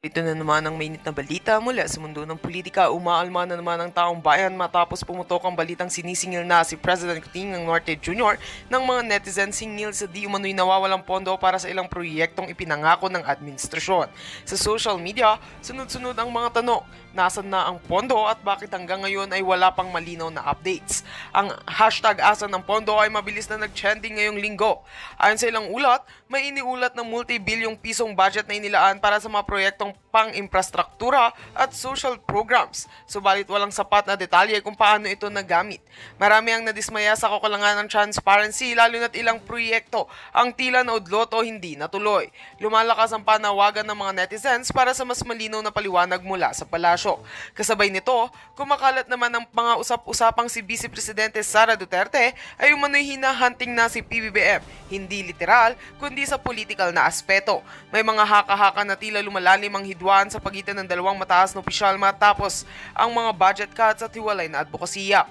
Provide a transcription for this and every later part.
Ito na naman ang mainit na balita mula sa mundo ng politika. Umaalma na naman ang taong bayan matapos pumutok ang balitang sinisingil na si President Kuting ng Norte Jr. ng mga netizens singil sa di umano'y nawawalang pondo para sa ilang proyektong ipinangako ng administrasyon. Sa social media, sunod-sunod ang mga tanong, nasan na ang pondo at bakit hanggang ngayon ay wala pang malinaw na updates. Ang hashtag asan ng pondo ay mabilis na nag-trending ngayong linggo. Ayon sa ilang ulat, may iniulat ng multi-bilyong pisong budget na inilaan para sa mga proyektong pang-infrastruktura at social programs. Subalit walang sapat na detalye kung paano ito nagamit. Marami ang nadismaya sa kakulangan ng transparency lalo na't ilang proyekto ang tila naudlot o hindi natuloy. Lumalakas ang panawagan ng mga netizens para sa mas malinaw na paliwanag mula sa palasyo. Kasabay nito, kumakalat naman ang mga usap-usapang si Vice Presidente Sara Duterte ay umano'y hinahunting na si PBBM, hindi literal kundi sa political na aspeto. May mga haka-haka na tila lumalalim ang hidwaan sa pagitan ng dalawang mataas na opisyal matapos ang mga budget cuts at hiwalay na advokasya.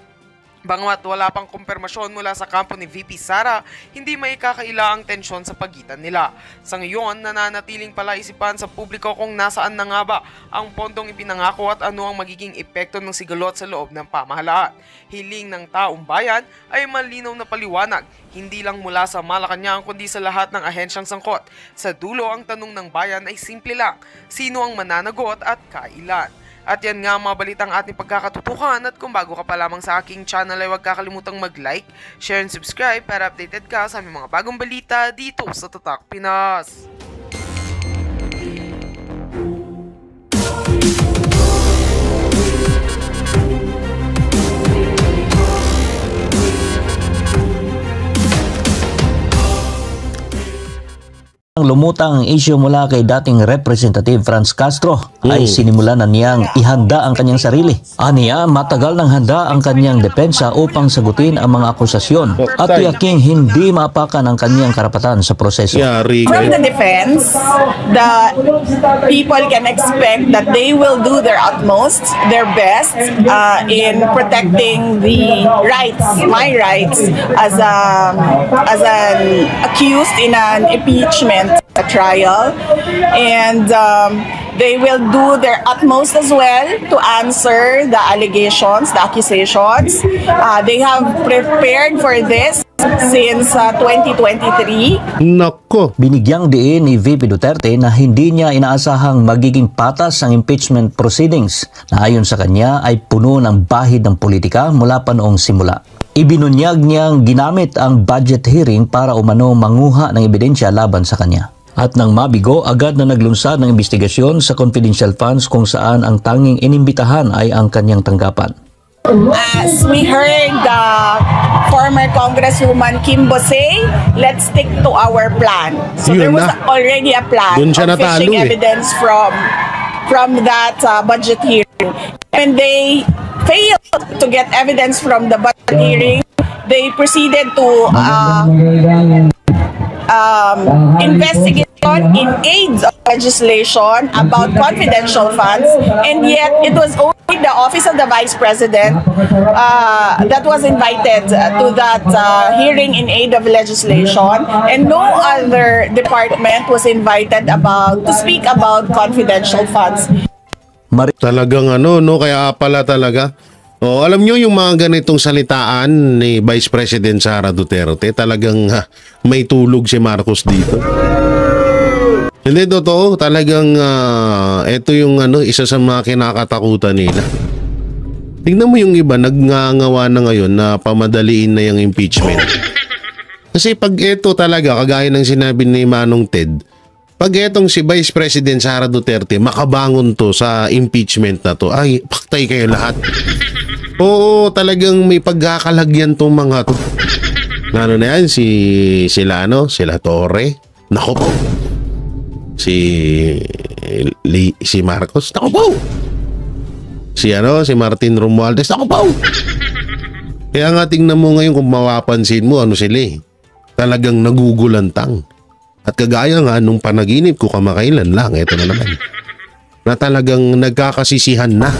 Bagamat wala pang kumpirmasyon mula sa kampo ni VP Sara, hindi may kakaila ang tensyon sa pagitan nila. Sa ngayon, nananatiling palaisipan sa publiko kung nasaan na nga ba ang pondong ipinangako at ano ang magiging epekto ng sigalot sa loob ng pamahalaan. Hiling ng taong bayan ay malinaw na paliwanag, hindi lang mula sa Malacanang kundi sa lahat ng ahensyang sangkot. Sa dulo, ang tanong ng bayan ay simple lang, sino ang mananagot at kailan? At yan nga mga balitang ating pagkakatutukan at kung bago ka pa lamang sa aking channel ay huwag kakalimutang mag-like, share and subscribe para updated ka sa aming mga bagong balita dito sa Tatak Pinas. Ang lumutang issue mula kay dating Representative Franz Castro ay sinimulan na niyang ihanda ang kanyang sarili. Aniya, matagal nang handa ang kanyang depensa upang sagutin ang mga akusasyon at tiyaking hindi maapakan ang kanyang karapatan sa proseso. From the defense, the people can expect that they will do their utmost, their best in protecting the rights, my rights as an accused in an impeachment trial, and they will do their utmost as well to answer the allegations, the accusations. They have prepared for this since 2023. Nako! Binigyang diin ni VP Duterte na hindi niya inaasahang magiging patas ang impeachment proceedings na ayon sa kanya ay puno ng bahid ng politika mula pa noong simula. Ibinunyag niyang ginamit ang budget hearing para umano manguha ng ebidensya laban sa kanya. At nang mabigo, agad na naglunsad ng investigasyon sa confidential funds kung saan ang tanging inimbitahan ay ang kanyang tanggapan. As we heard former Congresswoman Kimbo say, let's stick to our plan. So there was already a plan of fishing evidence from that budget hearing. When they failed to get evidence from the budget hearing, they proceeded to investigation in aid of legislation about confidential funds, and yet it was only the Office of the Vice President that was invited to that hearing in aid of legislation, and no other department was invited to speak about confidential funds. Talagang kaya pala talaga. Alam nyo yung mga ganitong salitaan ni Vice President Sara Duterte, talagang may tulog si Marcos dito. Hindi totoo, talagang ito yung isa sa mga kinakatakutan nila. Tingnan mo yung iba, nagngangawa na ngayon na pamadaliin na yung impeachment. Kasi pag ito talaga, kagaya ng sinabi ni Manong Ted, pag etong si Vice President Sara Duterte makabangon to sa impeachment na to, ay paktay kayo lahat. Oo, talagang may pagkakalagyan tong mga to. Ano na yan, sila Torre, nako po. Si Marcos, nako po. Si Martin Romualdez, nako po. Kaya nga tingnan mo ngayon kung mapapansin mo sila talagang nagugulantang. At kagaya nga nung panaginip ko kamakailan lang, ito na naman. Na talagang nagkakasisihan na.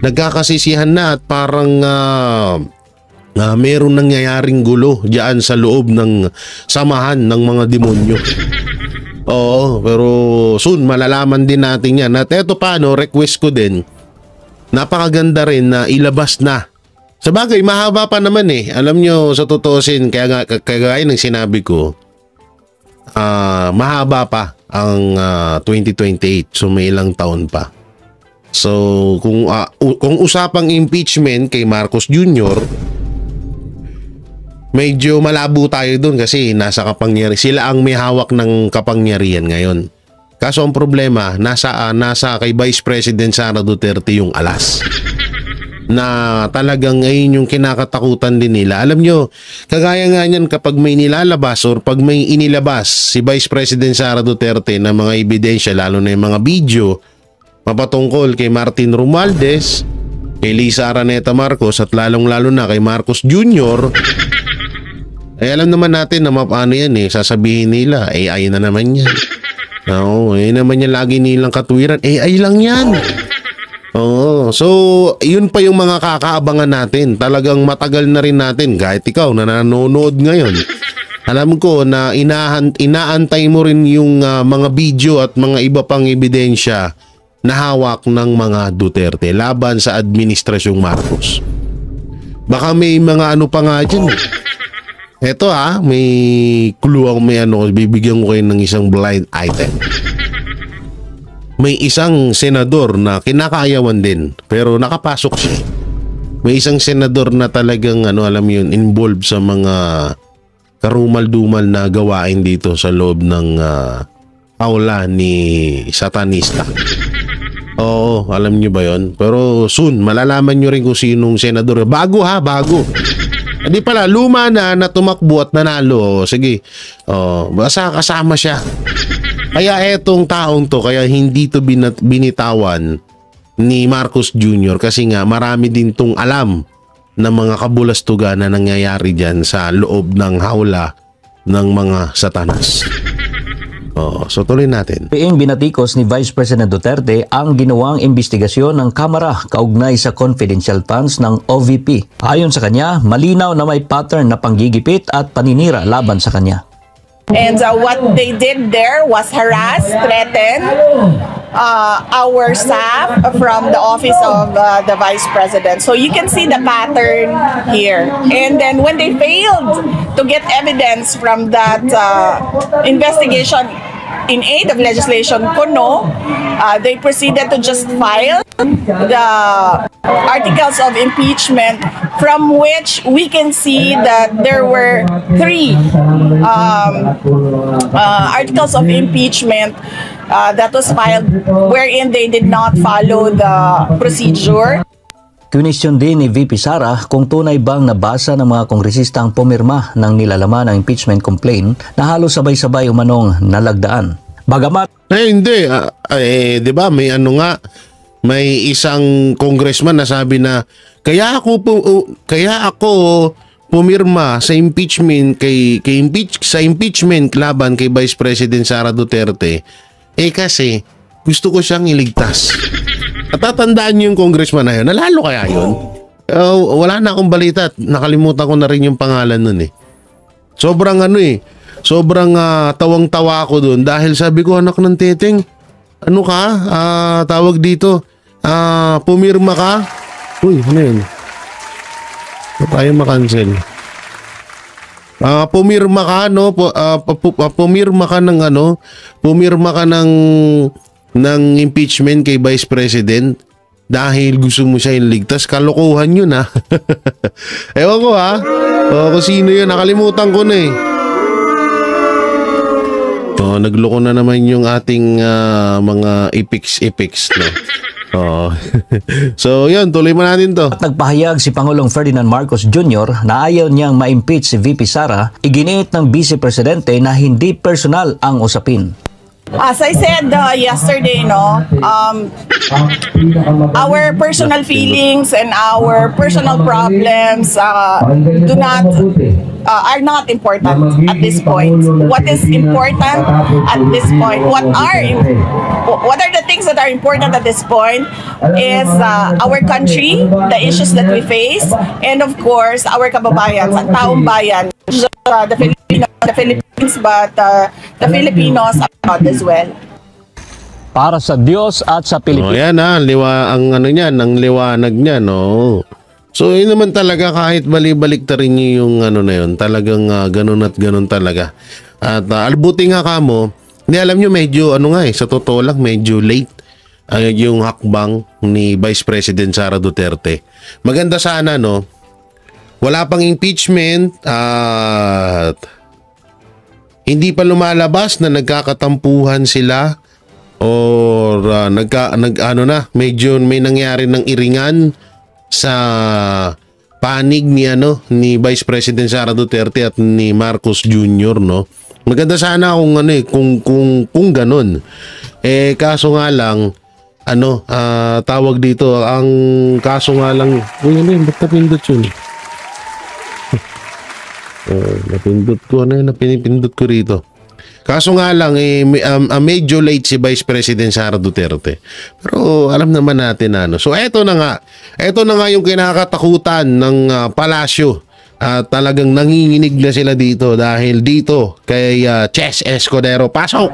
Nagkakasisihan na at parang meron nangyayaring gulo diyan sa loob ng samahan ng mga demonyo. Oo, pero soon malalaman din natin yan. At eto pa, no, request ko din, napakaganda rin na ilabas na. Sabagay, mahaba pa naman eh. Alam nyo, sa tutuusin, kagaya ng sinabi ko, mahaba pa ang 2028. So may ilang taon pa. So kung usapang impeachment kay Marcos Jr., medyo malabo tayo dun kasi nasa kapangyarihan. Sila ang may hawak ng kapangyarihan ngayon. Kaso ang problema, nasa kay Vice President Sara Duterte yung alas. Na talagang ngayon yung kinakatakutan din nila. Alam nyo, kagaya nga niyan kapag may nilalabas or pag may inilabas si Vice President Sara Duterte na mga ebidensya, lalo na yung mga video mapatungkol kay Martin Romualdez, kay Lisa Araneta Marcos at lalong-lalo na kay Marcos Jr., eh alam naman natin na paano yan eh. Sasabihin nila, AI na naman yan. Oo, naman yan lagi nilang katwiran. AI lang yan. Oo, so yun pa yung mga kakaabangan natin. Talagang matagal na rin natin, kahit ikaw na nanonood ngayon. Alam ko na inaantay mo rin yung mga video at mga iba pang ebidensya na hawak ng mga Duterte laban sa administrasyong Marcos. Baka may mga ano pa nga dyan. Eto may clue ako, bibigyan ko kayo ng isang blind item. May isang senador na kinakayawan din pero nakapasok siya. May isang senador na talagang alam yun, involved sa mga karumal-dumal na gawain dito sa loob ng aula ni Satanista. Oo, alam nyo ba yun? Pero soon, malalaman nyo rin kung sinong senador. Bago. Hindi pala, luma na tumakbo at nanalo. Sige, basta kasama siya. Kaya etong taong to, kaya hindi to binitawan ni Marcos Jr. kasi nga marami din tong alam ng mga kabulastugan na nangyayari dyan sa loob ng hawla ng mga satanas. So tuloy natin. Binatikos ni Vice President Duterte ang ginawang investigasyon ng Kamara kaugnay sa confidential funds ng OVP. Ayon sa kanya, malinaw na may pattern na panggigipit at paninira laban sa kanya. And what they did there was harass, threaten our staff from the office of the Vice President. So you can see the pattern here. And then when they failed to get evidence from that investigation in aid of legislation Kuno, they proceeded to just file the articles of impeachment, from which we can see that there were 3 articles of impeachment that was filed wherein they did not follow the procedure. Question din ni VP Sara kung tunay bang nabasa ng mga kongresista ang pumirma ng nilalaman ng impeachment complaint na halos sabay-sabay umanong nalagdaan. Bagamat hindi. Di ba may may isang congressman na sabi na kaya ako pumirma sa impeachment sa impeachment laban kay Vice President Sara Duterte kasi gusto ko siyang iligtas. Natatandaan niyo yung congressman na yun? Nalalo kaya yun? Wala na akong balita at nakalimutan ko na rin yung pangalan nun eh. Sobrang sobrang tawang-tawa ako dun dahil sabi ko, anak ng teteng, tawag dito, pumirma ka? Uy, ano yun? Tayo makancel. Pumirma ka, no? Pumirma ka ng impeachment kay Vice President dahil gusto mo siya iligtas. Kalokohan yun Ewan ko kung sino yun, nakalimutan ko na nagloko na naman yung ating mga epics no. So yun, tuloy mo natin to. At nagpahayag si Pangulong Ferdinand Marcos Jr. na ayaw niyang ma-impeach si VP Sara, iginiit ng Vice Presidente na hindi personal ang usapin. As I said yesterday, our personal feelings and our personal problems are not important at this point. What is important at this point? What are the things that are important at this point is our country, the issues that we face, and of course our kababayan, ang taong bayan. the Philippines, but the Filipinos abroad as well. Para sa Diyos at sa Oh, Pilipinas. yan ang ano niyan, ang liwanag niya, no. So, yun naman talaga kahit balik ta rin niyo yung ano na yun, talagang ganun at ganun talaga. At albuti nga kamo, hindi alam niyo medyo ano nga sa totoo lang medyo late yung hakbang ni Vice President Sara Duterte. Maganda sana no. Wala pang impeachment at hindi pa lumalabas na nagkakatampuhan sila or medyo may nangyari ng iringan sa panig ni Vice President Sara Duterte at ni Marcos Jr. no. Maganda sana kung ganun. Kaso nga lang tawag dito ang kaso nga lang ba't napindot yun? Napindot ko rito. Kaso nga lang, medyo late si Vice President Sara Duterte. Pero alam naman natin So eto na nga yung kinakatakutan ng palasyo. Talagang nanginginig na sila dito dahil dito kay Chess Escudero. Pasok!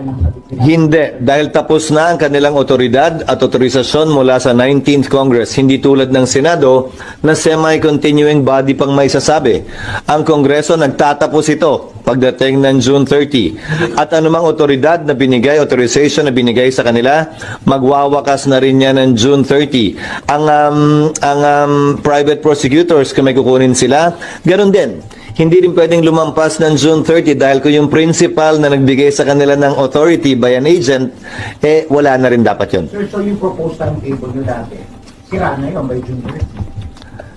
Hindi, dahil tapos na ang kanilang otoridad at otorisasyon mula sa 19th Congress. Hindi tulad ng Senado na semi-continuing body pang may sasabi. Ang Kongreso nagtatapos ito pagdating ng June 30. At anumang otoridad na binigay, authorization na binigay sa kanila, magwawakas na rin yan ng June 30. Ang private prosecutors, kung may kukunin sila, ganun din. Hindi rin pwedeng lumampas ng June 30 dahil kung yung principal na nagbigay sa kanila ng authority by an agent, wala na rin dapat yun. Sir, so yung proposed timetable nyo dati, sira na yun by June 30?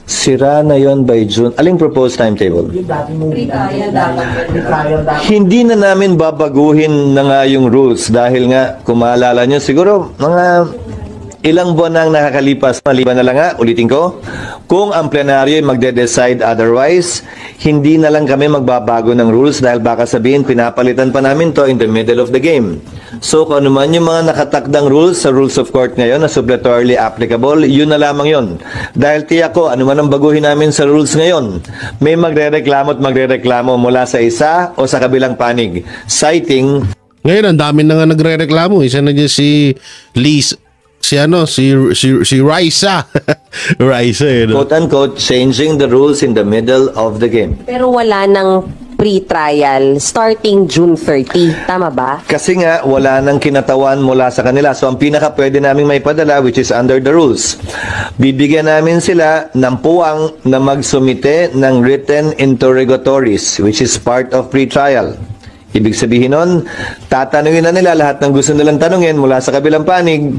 Sira na yon by June. Aling proposed timetable? Yung dati mong pre-trial dapat. Hindi na namin babaguhin na nga yung rules dahil nga, kung maalala nyo, siguro mga ilang buwan nang nakakalipas, maliban na lang nga, ulitin ko, kung ang plenaryo ay magde-decide otherwise, hindi na lang kami magbabago ng rules dahil baka sabihin, pinapalitan pa namin to in the middle of the game. So kung ano man yung mga nakatakdang rules sa rules of court ngayon na suppletorily applicable, yun na lamang yun. Dahil tiyak ko, ano man ang baguhin namin sa rules ngayon, may magre-reklamo at magre-reklamo mula sa isa o sa kabilang panig. Citing, Ngayon, ang dami na nga nagre-reklamo. Isa na dyan si Liz, si Raisa. Raisa, quote-unquote, changing the rules in the middle of the game. Pero wala nang pre-trial starting June 30. Tama ba? Kasi nga, wala nang kinatawan mula sa kanila. So, ang pinaka pwede naming may padala, which is under the rules, bibigyan namin sila ng puwang na magsumite ng written interrogatories, which is part of pre-trial. Ibig sabihin nun, tatanungin na nila lahat ng gusto nilang tanungin mula sa kabilang panig,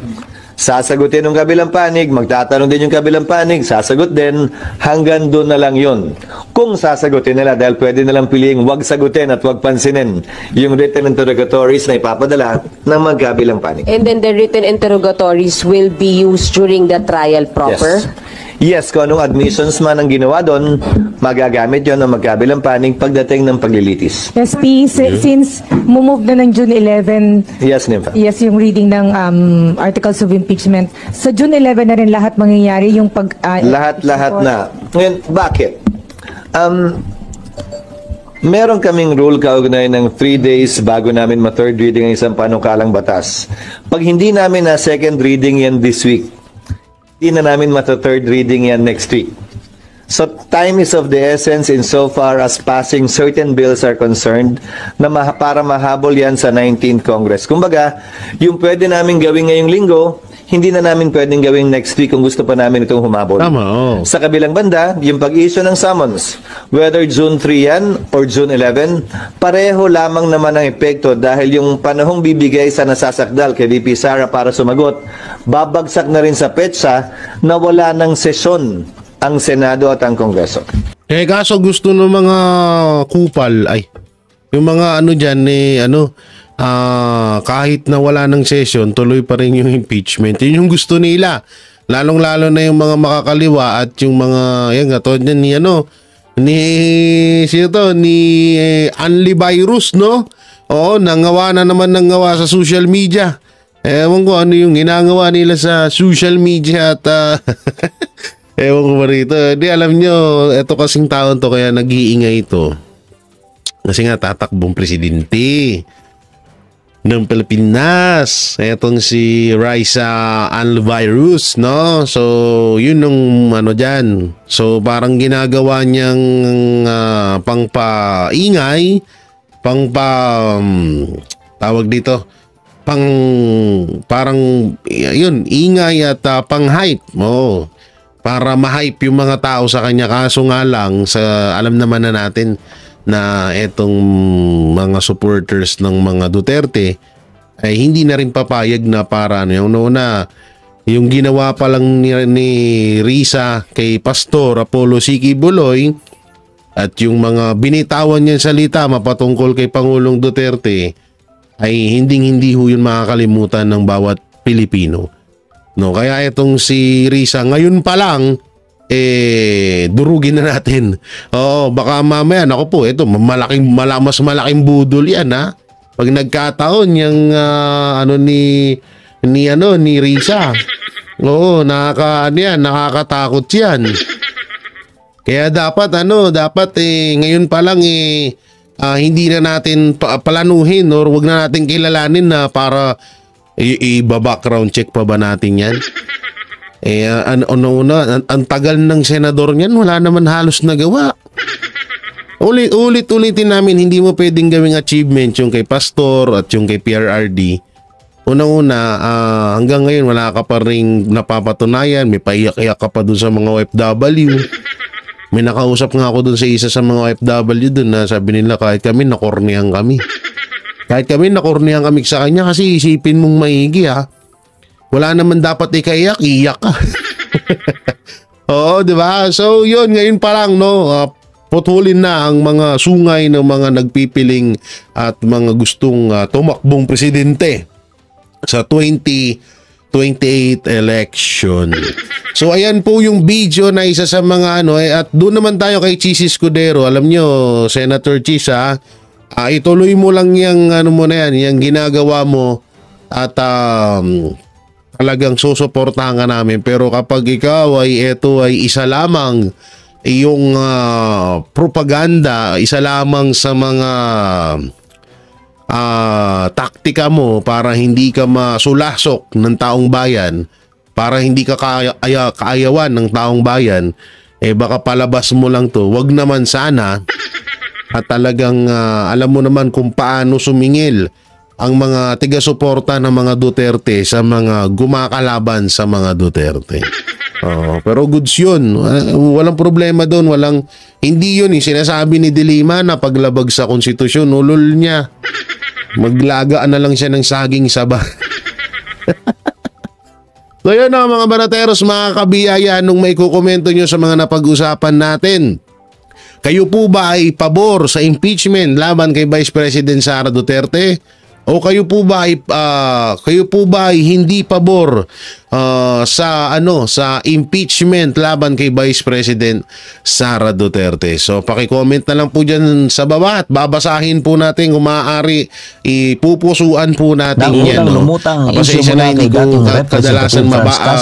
sasagutin ng kabilang panig, magtatanong din yung kabilang panig, sasagot din, hanggang doon na lang yun. Kung sasagutin nila, dahil pwede nilang piliing wag sagutin at wag pansinin yung written interrogatories na ipapadala ng magkabilang panig. And then the written interrogatories will be used during the trial proper? Yes, kung anong admissions man ang ginawa doon, magagamit yon ng magkabilang panig pagdating ng paglilitis. SP, since move na ng June 11, Yes, Nympha. yes, yung reading ng articles of impeachment, sa June 11 na rin lahat mangyayari yung pag... Lahat na. Ngayon, bakit? Meron kaming rule kaugnay ng 3 days bago namin ma-third reading ang isang panukalang batas. Pag hindi namin na second reading yan this week, hindi na namin mata-third reading yan next week. So time is of the essence insofar as passing certain bills are concerned na para mahabol yan sa 19th Congress. Kumbaga, yung pwede namin gawin ngayong linggo, hindi na namin pwedeng gawin next week kung gusto pa namin itong humabol. Tama, Sa kabilang banda, yung pag-issue ng summons, whether June 3 yan or June 11, pareho lamang naman ang epekto dahil yung panahong bibigay sa nasasakdal kay VP Sara para sumagot, babagsak na rin sa petsa na wala ng sesyon ang Senado at ang Kongreso. Kaso gusto ng mga kupal, yung mga kahit na wala ng session, tuloy pa rin yung impeachment. Yun yung gusto nila. Lalong-lalo na yung mga makakaliwa at yung mga, yan nga, ni Anli Virus, no? Oo, nangawa na naman sa social media. Ewan ko ano yung ginagawa nila sa social media at ewan ko ba rito. Di alam nyo, eto kasing taon to kaya nag-iingay ito. Kasi nga tatakbong presidente ng Pilipinas. Etong si Raisa Alvirus, no? So, yun nung ano dyan. So, parang ginagawa niyang pangpaingay, tawag dito, parang, yun, ingay at pang-hype. Oh, para ma-hype yung mga tao sa kanya. Kaso nga lang, alam naman na natin na etong mga supporters ng mga Duterte ay hindi na rin papayag na para yung una, yung ginawa pa lang ni Risa kay Pastor Apollo Siki Buloy at yung mga binitawan niyang salita mapatungkol kay Pangulong Duterte ay hindi ho yun makakalimutan ng bawat Pilipino. No, kaya itong si Risa ngayon pa lang durugin na natin. Oo, baka mamaya nako po, ito mas malaking budol 'yan, ha. Pag nagkataon yung ni Risa. Oo, nakakatakot 'yan. Kaya dapat ngayon pa lang hindi na natin palanuhin or wag na natin kilalanin na para i-background check pa ba natin 'yan? Ang tagal ng senador niyan, wala naman halos nagawa. Ulit-ulitin namin, hindi mo pwedeng gawing achievement yung kay Pastor at yung kay PRRD. Unang-una, hanggang ngayon wala ka pa rin napapatunayan, may paiyak-iyak ka pa dun sa mga OFW. May nakausap nga ako dun sa isa sa mga OFW dun na sabi nila kahit kami nakornihan kami. Kahit kami nakornihan kami sa kanya kasi isipin mong maigi, ha. Wala naman dapat ikaiyak, iyak ka. Oo, di ba? So, yun, ngayon pa lang, no, putulin na ang mga sungay ng mga nagpipiling at mga gustong tumakbong presidente sa 2028 election. So, ayan po yung video na isa sa mga at doon naman tayo kay Chis Escudero. Alam nyo, Senator Chis, ituloy mo lang yung yung ginagawa mo at talagang susuportahan ka namin. Pero kapag ikaw ito ay isa lamang yung propaganda, isa lamang sa mga taktika mo para hindi ka masulasok ng taong bayan, para hindi ka kaayawan ng taong bayan, baka palabas mo lang to. Wag naman sana. At talagang alam mo naman kung paano sumingil ang mga tiga-suporta ng mga Duterte sa mga gumakalaban sa mga Duterte. Pero goods yun. Walang problema doon. Hindi yun sinasabi ni De Lima na paglabag sa konstitusyon. Ulol niya. Maglagaan na lang siya ng saging saba. So yun mga banateros, mga kabiyaya, nung may kukomento nyo sa mga napag-usapan natin. Kayo po ba ay pabor sa impeachment laban kay Vice President Sara Duterte? O kayo po ba ay hindi pabor sa impeachment laban kay Vice President Sara Duterte? So paki-comment na lang po diyan sa baba at babasahin po natin kung maaari, ipupusuan po natin yan. Pasensya na hindi ko kadalasan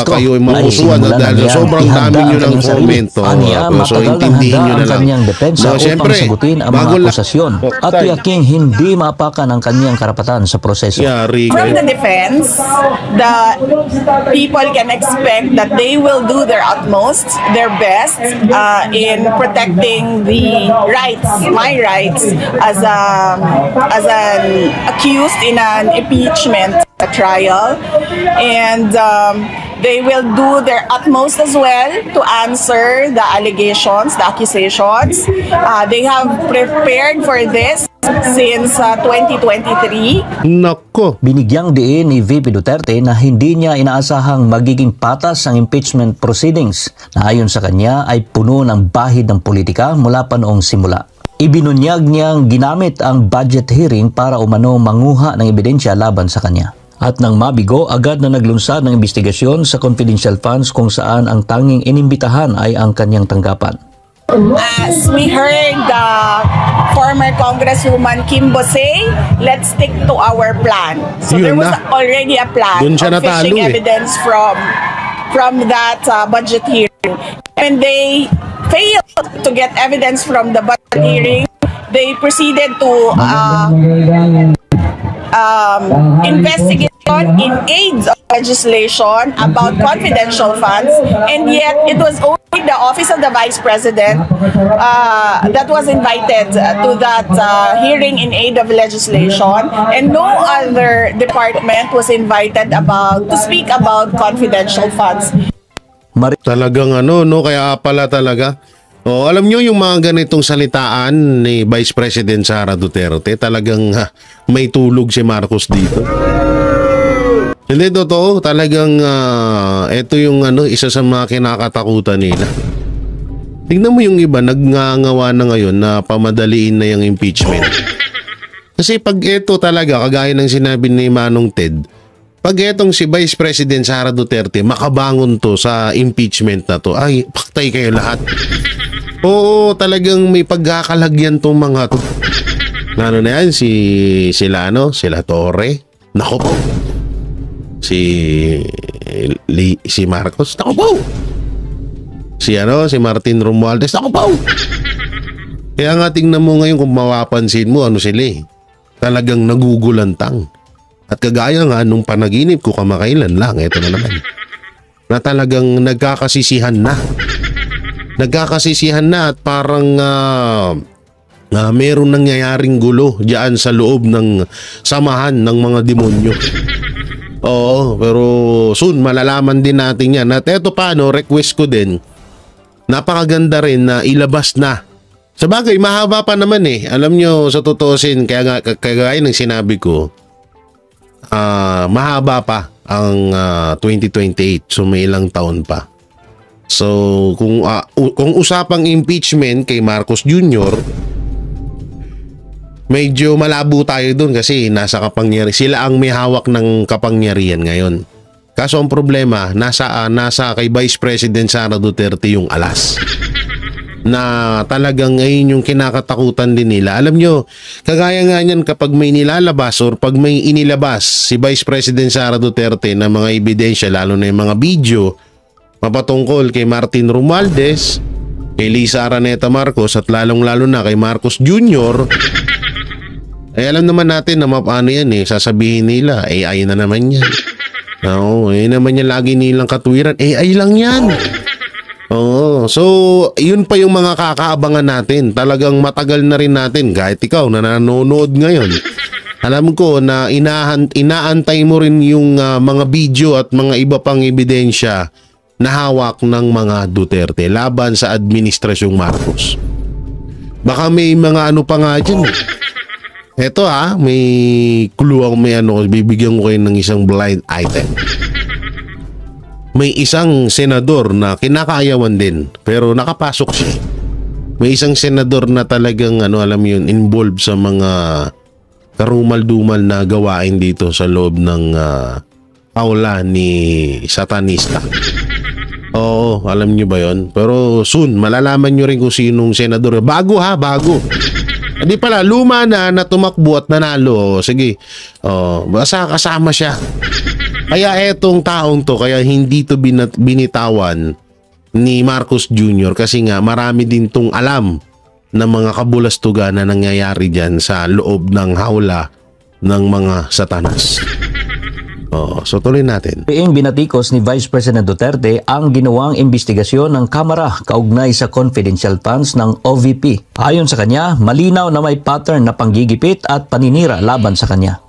kayo ay mapusuan dahil sobrang dami nyo ng comment. So intindihin nyo na lang. So siyempre, bago lang at yaking hindi maapakan ang kanyang karapatan sa proseso. From the defense, the people can expect that they will do their utmost, their best in protecting the rights, my rights as an accused in an impeachment trial, and they will do their utmost as well to answer the allegations, the accusations. They have prepared for this since 2023. Nako. Binigyang diin ni VP Duterte na hindi niya inaasahang magiging patas ang impeachment proceedings na ayon sa kanya ay puno ng bahid ng politika mula pa noong simula. Ibinunyag niyang ginamit ang budget hearing para umano manguha ng ebidensya laban sa kanya. At nang mabigo, agad na naglunsad ng investigasyon sa confidential funds kung saan ang tanging inimbitahan ay ang kanyang tanggapan. As we heard former Congresswoman Kimbo say, let's stick to our plan. So there was already a plan of fishing evidence from that budget hearing. And they failed to get evidence from the budget hearing. they proceeded to investigation in aid of legislation about confidential funds, and yet it was only the Office of the Vice President that was invited to that hearing in aid of legislation, and no other department was invited to speak about confidential funds. Talagang ano, no? Kaya pala talaga. Alam nyo yung mga ganitong salitaan ni Vice President Sara Duterte, talagang may tulog si Marcos dito. Hindi totoo, talagang ito yung isa sa mga kinakatakutan nila. Tingnan mo yung iba, nagngangawa na ngayon na pamadaliin na yung impeachment. Kasi pag ito talaga, kagaya ng sinabi ni Manong Ted, pag etong si Vice President Sara Duterte makabangon to sa impeachment na to, ay paktay kayo lahat. Oo, talagang may pagkakalagyan tong mga to. Ano na yan, sila Torre. Nako po. Si Marcos. Nako po. Si Martin Romualdez. Nako po. Kaya nga tingnan mo ngayon kung mapapansin mo sila talagang nagugulantang. At kagaya nga nung panaginip ko kamakailan lang, eto na naman. Na talagang nagkakasisihan na. Nagkakasisihan na at parang meron nangyayaring gulo diyan sa loob ng samahan ng mga demonyo. Oo, pero soon malalaman din natin yan. At eto pa, request ko din, napakaganda rin na ilabas na. Sabagay, mahaba pa naman Alam nyo, sa tutusin, kaya ng sinabi ko, mahaba pa ang 2028. So may ilang taon pa. So kung usapang impeachment kay Marcos Jr., medyo malabo tayo dun kasi nasa kapangyarihan. Sila ang may hawak ng kapangyarihan ngayon. Kaso ang problema, nasa kay Vice President Sara Duterte yung alas. Na talagang ngayon yung kinakatakutan din nila. Alam nyo, kagaya nga niyan kapag may nilalabas or pag may inilabas si Vice President Sara Duterte na mga ebidensya, lalo na yung mga video, mapatungkol kay Martin Romualdez, kay Lisa Araneta Marcos at lalong-lalo na kay Marcos Jr., ay alam naman natin na paano yan sasabihin nila, AI na naman yan. Oo, naman yan lagi nilang katwiran, AI lang yan. Oo, so yun pa yung mga kakaabangan natin. Talagang matagal na rin natin, kahit ikaw na nanonood ngayon. Alam ko na inaantay mo rin yung mga video at mga iba pang ebidensya na hawak ng mga Duterte laban sa administrasyong Marcos. Baka may mga pa nga dyan. Eto may clue ako, bibigyan ko kayo ng isang blind item. May isang senador na kinakayawan din pero nakapasok siya. May isang senador na talagang alam yun, involved sa mga karumal-dumal na gawain dito sa loob ng aula ni Satanista. Oo, alam nyo ba yon? Pero soon, malalaman nyo rin kung sinong senador. Bago bago. Hindi pala, luma na tumakbo at nanalo. Sige, basta kasama siya. Kaya etong taong to, kaya hindi to binitawan ni Marcos Jr. kasi nga marami din tong alam ng mga kabulastugan na nangyayari dyan sa loob ng hawla ng mga satanas. So tuloy natin. Binatikos ni Vice President Duterte ang ginawang investigasyon ng Kamara kaugnay sa confidential funds ng OVP. Ayon sa kanya, malinaw na may pattern na panggigipit at paninira laban sa kanya.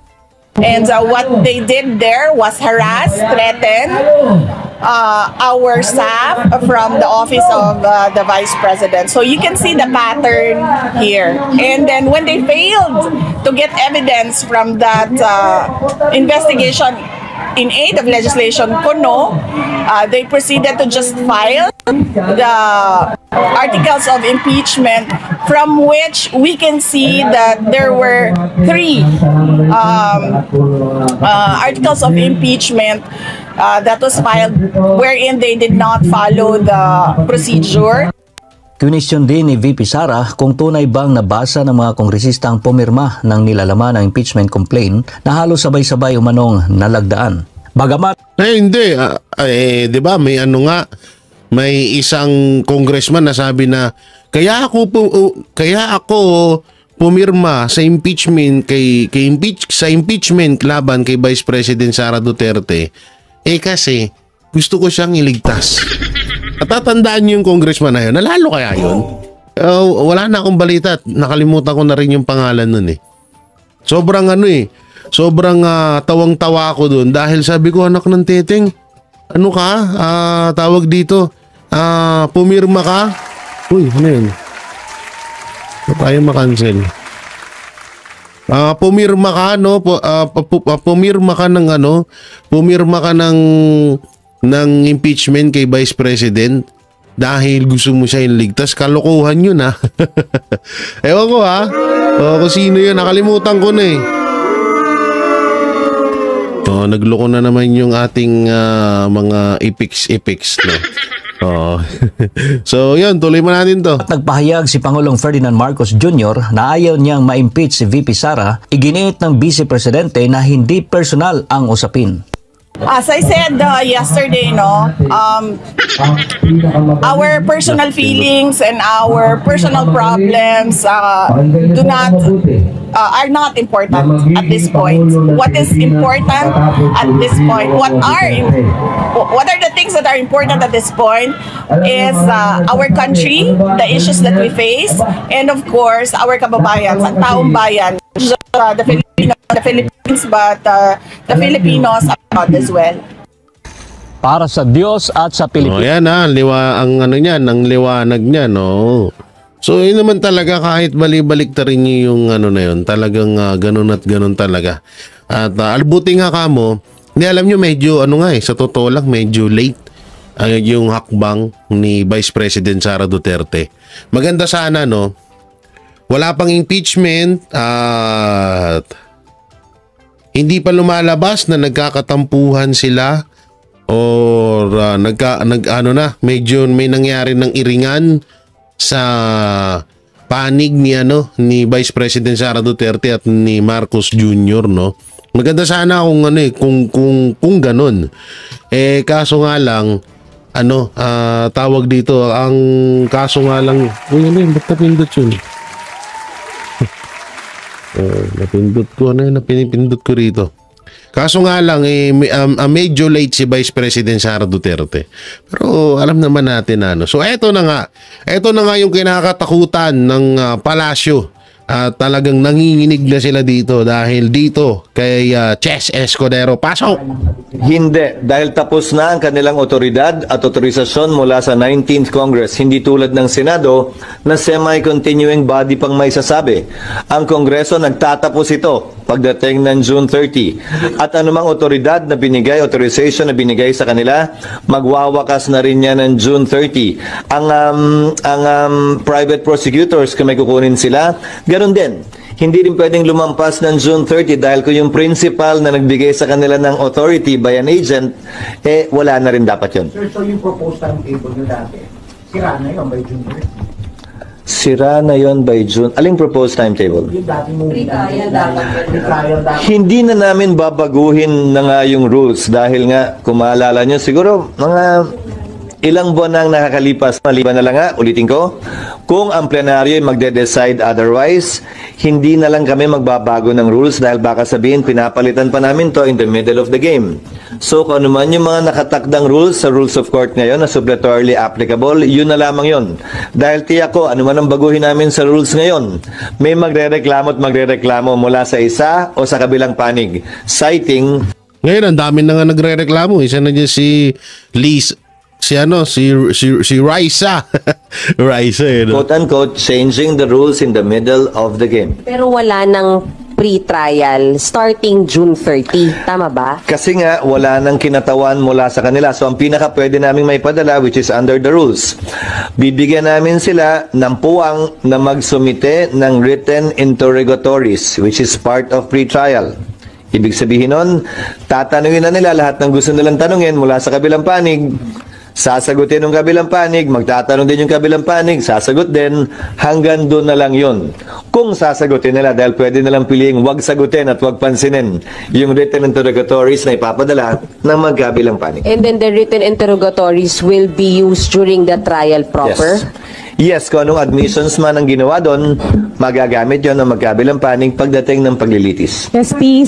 And what they did there was harass, threaten our staff from the office of the Vice President. So you can see the pattern here. And then when they failed to get evidence from that investigation in aid of legislation Kuno, they proceeded to just file the articles of impeachment, from which we can see that there were 3 articles of impeachment that was filed wherein they did not follow the procedure. Question din ni VP Sara kung tunay bang nabasa ng mga kongresista ang pumirma ng nilalaman ng impeachment complaint na halos sabay-sabay umanong nalagdaan. Bagamat hindi, 'di ba may may isang congressman na sabi na kaya ako pumirma sa impeachment sa impeachment laban kay Vice President Sara Duterte kasi gusto ko siyang iligtas. At tatandaan niyo yung congressman na yun, nalalo kaya yun? Wala na akong balita at nakalimutan ko na rin yung pangalan nun Sobrang sobrang tawang-tawa ako dun dahil sabi ko, anak ng teteng, ano ka? Tawag dito, pumirma ka? Uy, ano yun? Tayo makancel. Pumirma ka pumirma ka ng impeachment kay Vice President dahil gusto mo siya iligtas. Kalokohan yun Ewan ko kung sino yun, nakalimutan ko na nagloko na naman yung ating mga epics no. So yun, tuloy mo natin to. At nagpahayag si Pangulong Ferdinand Marcos Jr. na ayaw niyang ma-impeach si VP Sara, iginiit ng Vice Presidente na hindi personal ang usapin. As I said yesterday, our personal feelings and our personal problems are not important at this point. What is important at this point? What are the things that are important at this point is our country, the issues that we face, and of course our kababayan, ang taong bayan, the Philippines, but the Filipinos abroad as well. Para sa Diyos at sa Pilipinas. Yan ang liwanag niya, no. So yun naman talaga, kahit balik ta rin niyo yung na yun, talagang ganun at ganun talaga. At albuti nga kamo, hindi alam niyo medyo sa totoo lang medyo late yung hakbang ni Vice President Sara Duterte. Maganda sana wala pang impeachment at hindi pa lumalabas na nagkakatampuhan sila or medyo may nangyari ng iringan sa panig ni Vice President Sara Duterte at ni Marcos Jr. Maganda sana kung ganun. Kaso nga lang tawag dito, ang kaso nga lang, ba't napindot yun? Napindot ko rito. Kaso nga lang, medyo late si Vice President Sara Duterte. Pero alam naman natin So eto na nga yung kinakatakutan ng palasyo. Talagang nanginginig na sila dito dahil dito kay Chess Escudero. Pasok! Hindi, dahil tapos na ang kanilang otoridad at otorisasyon mula sa 19th Congress, hindi tulad ng Senado na semi-continuing body pang may sasabi. Ang Kongreso nagtatapos ito pagdating ng June 30. At anumang otoridad na binigay, authorization na binigay sa kanila, magwawakas na rin yan ng June 30. Ang private prosecutors, kung may kukunin sila, ganun din. Hindi rin pwedeng lumampas ng June 30 dahil kung yung principal na nagbigay sa kanila ng authority by an agent, wala na rin dapat yun. Sir, so yung proposed timetable nyo dati, sira na yun by June 30? Sira na yon by June. Aling proposed timetable? Yung dati mo pre-trial dapat. Hindi na namin babaguhin na nga yung rules dahil nga, kung maalala nyo, siguro mga ilang buwan nang nakakalipas, maliban na lang nga, ulitin ko, kung ang plenaryo ay magde-decide otherwise, hindi na lang kami magbabago ng rules dahil baka sabihin, pinapalitan pa namin to in the middle of the game. So, kung ano man yung mga nakatakdang rules sa rules of court ngayon na suppletorily applicable, yun na lamang yun. Dahil tiyak ko, ano man ang baguhin namin sa rules ngayon, may magre-reklamo at magre-reklamo mula sa isa o sa kabilang panig. Citing... Ngayon, ang dami na nga nagre-reklamo. Isa na dyan si Liz... Si Raisa. Raisa, quote-unquote, changing the rules in the middle of the game. Pero wala nang pre-trial starting June 30. Tama ba? Kasi nga, wala nang kinatawan mula sa kanila. So, ang pinaka pwede namin may padala, which is under the rules, bibigyan namin sila ng puwang na magsumite ng written interrogatories, which is part of pre-trial. Ibig sabihin nun, tatanungin na nila lahat ng gusto nilang tanungin mula sa kabilang panig. Sasagutin ng kabilang panig, magtatanong din yung kabilang panig, sasagot din, hanggang doon na lang yun. Kung sasagutin nila, dahil pwede nilang piliing wag sagutin at wag pansinin yung written interrogatories na ipapadala ng magkabilang panig. And then the written interrogatories will be used during the trial proper? Yes. Yes, kung anong admissions man ang ginawa doon, magagamit yon ng magkabilang panig pagdating ng paglilitis. SP,